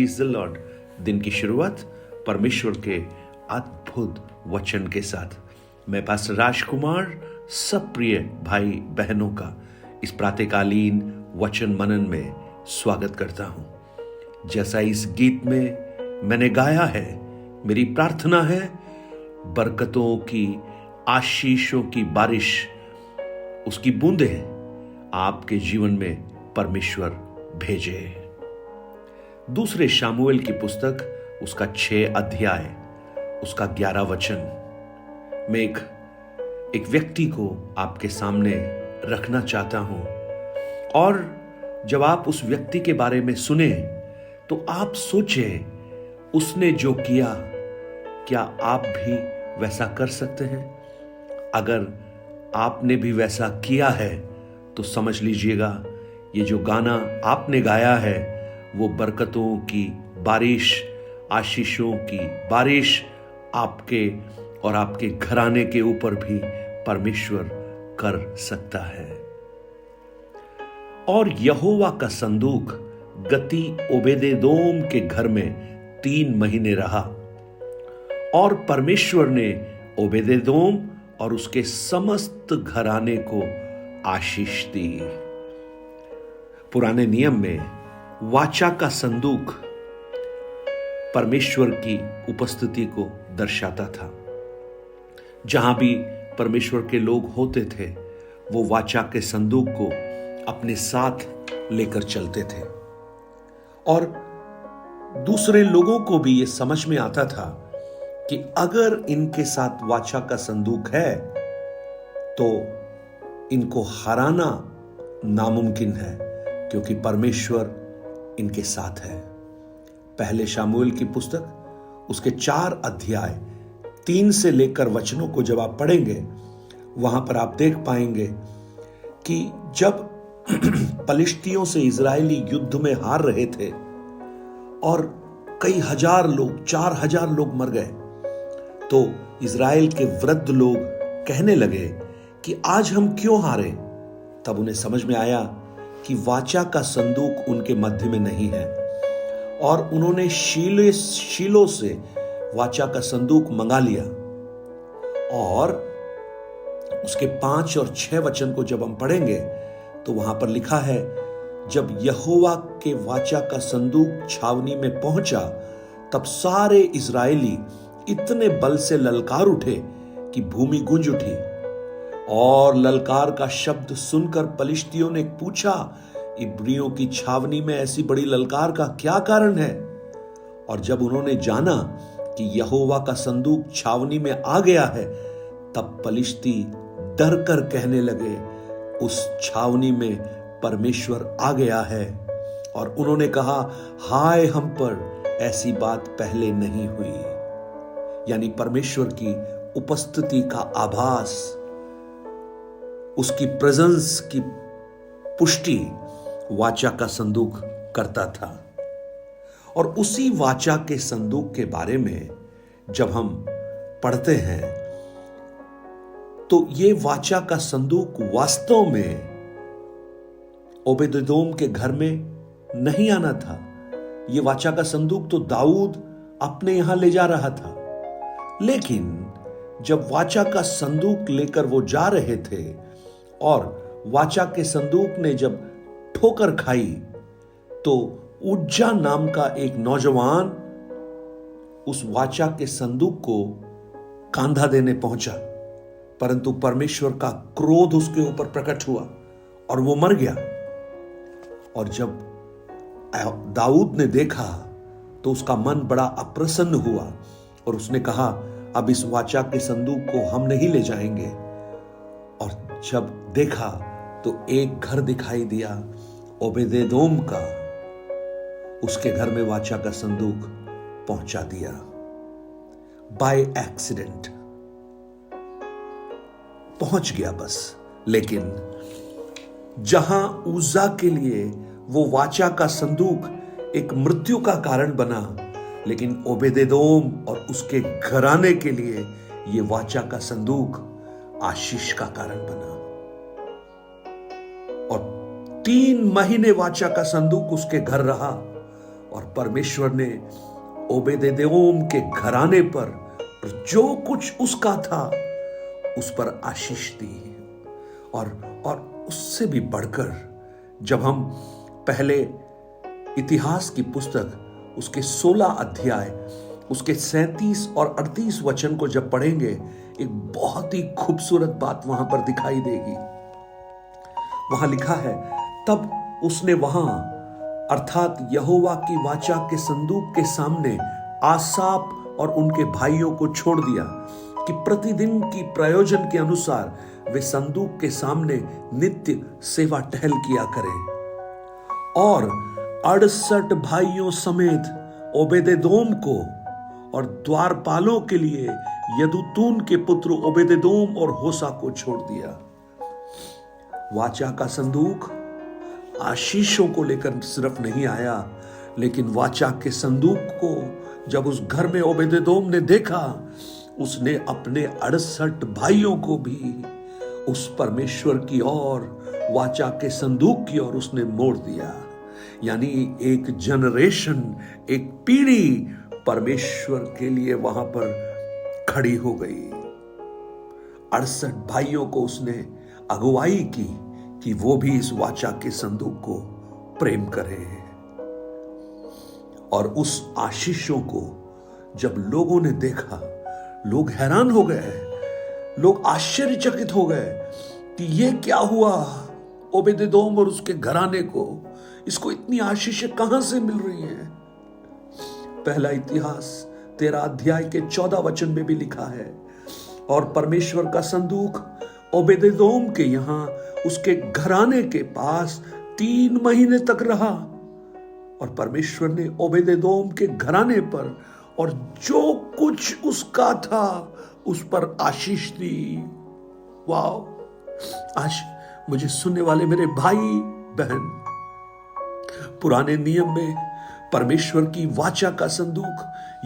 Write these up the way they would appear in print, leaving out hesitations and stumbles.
Praise the Lord. दिन की शुरुआत परमेश्वर के अद्भुत वचन के साथ मैं पास्टर राजकुमार सब प्रिय भाई बहनों का इस प्रातःकालीन वचन मनन में स्वागत करता हूं। जैसा इस गीत में मैंने गाया है, मेरी प्रार्थना है बरकतों की, आशीषों की बारिश, उसकी बूंदें आपके जीवन में परमेश्वर भेजे। दूसरे शामुएल की पुस्तक उसका 6 अध्याय उसका 11 वचन मैं एक व्यक्ति को आपके सामने रखना चाहता हूं, और जब आप उस व्यक्ति के बारे में सुने तो आप सोचें उसने जो किया क्या आप भी वैसा कर सकते हैं? अगर आपने भी वैसा किया है तो समझ लीजिएगा ये जो गाना आपने गाया है वो बरकतों की बारिश, आशीषों की बारिश आपके और आपके घराने के ऊपर भी परमेश्वर कर सकता है। और यहोवा का संदूक गती ओबेदेदोम के घर में 3 महीने रहा, और परमेश्वर ने ओबेदेदोम और उसके समस्त घराने को आशीष दी। पुराने नियम में वाचा का संदूक परमेश्वर की उपस्थिति को दर्शाता था। जहां भी परमेश्वर के लोग होते थे वो वाचा के संदूक को अपने साथ लेकर चलते थे, और दूसरे लोगों को भी यह समझ में आता था कि अगर इनके साथ वाचा का संदूक है तो इनको हराना नामुमकिन है, क्योंकि परमेश्वर इनके साथ है। पहले शामुएल की पुस्तक उसके 4 अध्याय 3 से लेकर वचनों को जब आप पढ़ेंगे वहां पर आप देख पाएंगे कि जब पलिश्तियों से इजरायली युद्ध में हार रहे थे और कई हजार लोग, 4000 लोग मर गए, तो इजराइल के वृद्ध लोग कहने लगे कि आज हम क्यों हारे। तब उन्हें समझ में आया कि वाचा का संदूक उनके मध्य में नहीं है, और उन्होंने शीलो से वाचा का संदूक मंगा लिया। और उसके 5 और 6 वचन को जब हम पढ़ेंगे तो वहां पर लिखा है, जब यहोवा के वाचा का संदूक छावनी में पहुंचा तब सारे इजरायली इतने बल से ललकार उठे कि भूमि गूंज उठी। और ललकार का शब्द सुनकर पलिश्तियों ने पूछा, इब्रियों की छावनी में ऐसी बड़ी ललकार का क्या कारण है? और जब उन्होंने जाना कि यहोवा का संदूक छावनी में आ गया है, तब पलिश्ती डर कर कहने लगे, उस छावनी में परमेश्वर आ गया है। और उन्होंने कहा, हाय हम पर ऐसी बात पहले नहीं हुई। यानी परमेश्वर की उपस्थिति का आभास, उसकी प्रेजेंस की पुष्टि वाचा का संदूक करता था। और उसी वाचा के संदूक के बारे में जब हम पढ़ते हैं तो ये वाचा का संदूक वास्तव में ओबेदेदोम के घर में नहीं आना था। ये वाचा का संदूक तो दाऊद अपने यहां ले जा रहा था, लेकिन जब वाचा का संदूक लेकर वो जा रहे थे और वाचा के संदूक ने जब ठोकर खाई तो उज्जा नाम का एक नौजवान उस वाचा के संदूक को कांधा देने पहुंचा, परंतु परमेश्वर का क्रोध उसके ऊपर प्रकट हुआ और वो मर गया। और जब दाऊद ने देखा तो उसका मन बड़ा अप्रसन्न हुआ और उसने कहा, अब इस वाचा के संदूक को हम नहीं ले जाएंगे। और जब देखा तो एक घर दिखाई दिया ओबेदेदोम का, उसके घर में वाचा का संदूक पहुंचा दिया बाय एक्सीडेंट, पहुंच गया बस। लेकिन जहां उज्जा के लिए वो वाचा का संदूक एक मृत्यु का कारण बना, लेकिन ओबेदेदोम और उसके घराने के लिए ये वाचा का संदूक आशीष का कारण बना। और 3 महीने वाचा का संदूक उसके घर रहा और परमेश्वर ने ओबेदेदोम के घराने पर जो कुछ उसका था उस पर आशीष दी। और उससे भी बढ़कर जब हम पहले इतिहास की पुस्तक उसके 16 अध्याय उसके 37 और 38 वचन को जब पढ़ेंगे, एक बहुत ही खूबसूरत बात वहां पर दिखाई देगी। वहां लिखा है, तब उसने वहां अर्थात यहोवा की वाचा के संदूक के सामने आसाप और उनके भाइयों को छोड़ दिया कि प्रतिदिन की प्रयोजन के अनुसार वे संदूक के सामने नित्य सेवा टहल किया करें। और 68 भाइयों समेत ओबेदेदोम को और द्वारपालों के लिए यदुतून के पुत्र ओबेदेदोम और होसा को छोड़ दिया। वाचा का संदूक आशीषों को लेकर सिर्फ नहीं आया, लेकिन वाचा के संदूक को जब उस घर में ओबेदेदोम ने देखा, उसने अपने 68 भाइयों को भी उस परमेश्वर की ओर, वाचा के संदूक की ओर उसने मोड़ दिया। यानी एक जनरेशन, एक पीढ़ी परमेश्वर के लिए वहां पर खड़ी हो गई। 68 भाइयों को उसने अगुवाई की कि वो भी इस वाचा के संदूक को प्रेम करें। और उस आशीषों को जब लोगों ने देखा, लोग हैरान हो गए, लोग आश्चर्यचकित हो गए कि ये क्या हुआ ओबेदेदोम और उसके घराने को, इसको इतनी आशीषें कहां से मिल रही हैं। पहला इतिहास 13 अध्याय के 14 वचन में भी लिखा है, और परमेश्वर का संदूक ओबेदेदोम के यहां उसके घराने के पास 3 महीने तक रहा, और परमेश्वर ने ओबेदेदोम के घराने पर और जो कुछ उसका था उस पर आशीष दी। वाह! आज मुझे सुनने वाले मेरे भाई बहन, पुराने नियम में परमेश्वर की वाचा का संदूक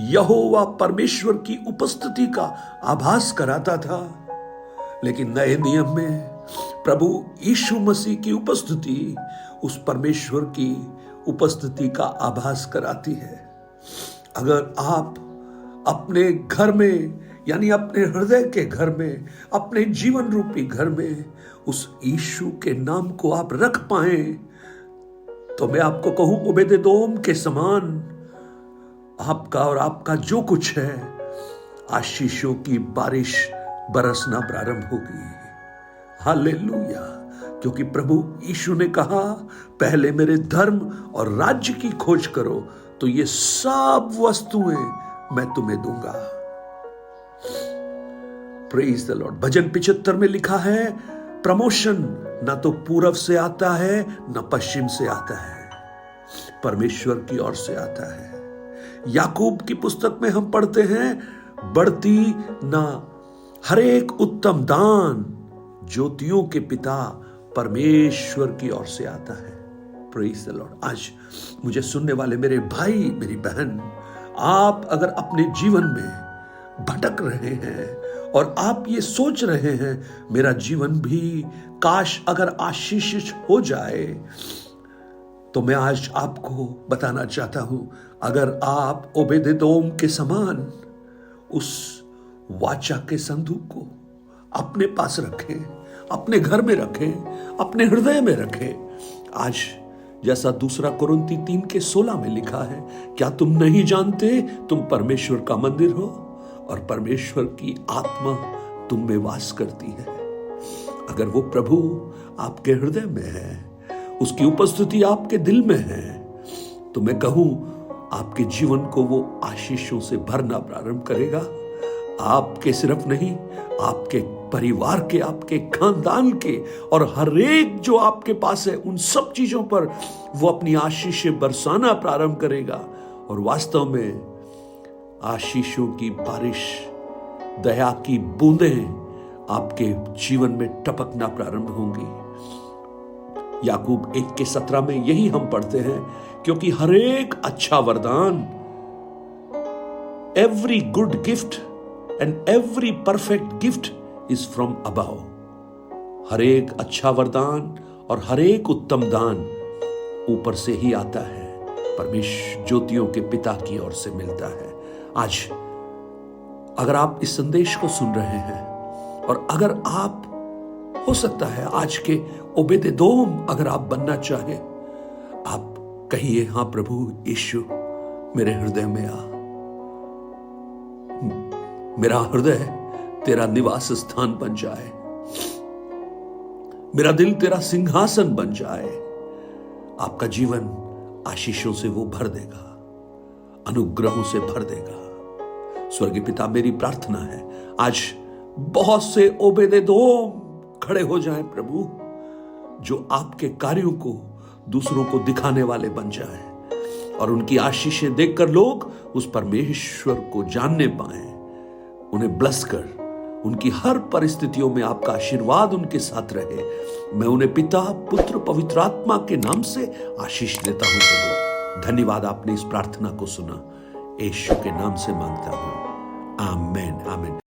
यहोवा परमेश्वर की उपस्थिति का आभास कराता था, लेकिन नए नियम में प्रभु यीशु मसीह की उपस्थिति उस परमेश्वर की उपस्थिति का आभास कराती है। अगर आप अपने घर में, यानी अपने हृदय के घर में, अपने जीवन रूपी घर में उस यीशु के नाम को आप रख पाए, तो मैं आपको कहूं, ओबेदेदोम के समान आपका और आपका जो कुछ है, आशीषों की बारिश बरसना प्रारंभ होगी। हालेलुया! क्योंकि प्रभु यीशु ने कहा, पहले मेरे धर्म और राज्य की खोज करो तो ये सब वस्तुएं मैं तुम्हें दूंगा। Praise the Lord. भजन 75 में लिखा है, प्रमोशन ना तो पूरब से आता है ना पश्चिम से आता है, परमेश्वर की ओर से आता है। याकूब की पुस्तक में हम पढ़ते हैं, बढ़ती ना हर एक उत्तम दान ज्योतियों के पिता परमेश्वर की ओर से आता है। Praise the Lord. आज मुझे सुनने वाले मेरे भाई मेरी बहन, आप अगर अपने जीवन में भटक रहे हैं और आप ये सोच रहे हैं मेरा जीवन भी काश अगर आशीषित हो जाए, तो मैं आज आपको बताना चाहता हूं, अगर आप ओबेदेदोम के समान उस वाचा के संदूक को अपने पास रखें, अपने घर में रखें, अपने हृदय में रखें। आज जैसा 2 कुरिन्ती 3 के 16 में लिखा है, क्या तुम नहीं जानते तुम परमेश्वर का मंदिर हो और परमेश्वर की आत्मा तुम में वास करती है। अगर वो प्रभु आपके हृदय में है, उसकी उपस्थिति आपके दिल में है, तो मैं कहूं आपके जीवन को वो आशीषों से भरना प्रारंभ करेगा। आपके सिर्फ नहीं, आपके परिवार के, आपके खानदान के और हर एक जो आपके पास है, उन सब चीजों पर वो अपनी आशीषें बरसाना प्रारंभ करेगा। और वास्तव में आशीषों की बारिश, दया की बूंदें आपके जीवन में टपकना प्रारंभ होंगी। याकूब 1 के 17 में यही हम पढ़ते हैं, क्योंकि हर एक अच्छा वरदान, every good gift and every perfect gift is from above. हर एक अच्छा वरदान और हर एक उत्तम दान ऊपर से ही आता है, परमेश्वर ज्योतियों के पिता की ओर से मिलता है। आज अगर आप इस संदेश को सुन रहे हैं और अगर आप, हो सकता है आज के ओबेदेदोम अगर आप बनना चाहे, आप कहिए, हाँ प्रभु यीशु मेरे हृदय में आ, मेरा हृदय तेरा निवास स्थान बन जाए, मेरा दिल तेरा सिंहासन बन जाए। आपका जीवन आशीषों से वो भर देगा, अनुग्रहों से भर देगा। स्वर्गीय पिता, मेरी प्रार्थना है आज बहुत से ओबेदेदोम खड़े हो जाएं प्रभु, जो आपके कार्यों को दूसरों को दिखाने वाले बन जाएं और उनकी आशीषें देखकर लोग उस परमेश्वर को जानने पाएं। उन्हें ब्लेस कर, उनकी हर परिस्थितियों में आपका आशीर्वाद उनके साथ रहे। मैं उन्हें पिता, पुत्र, पवित्र आत्मा के नाम से आशीष देता हूं प्रभु। धन्यवाद, आपने इस प्रार्थना को सुना। यीशु के नाम से मांगता हूं, आमीन आमीन।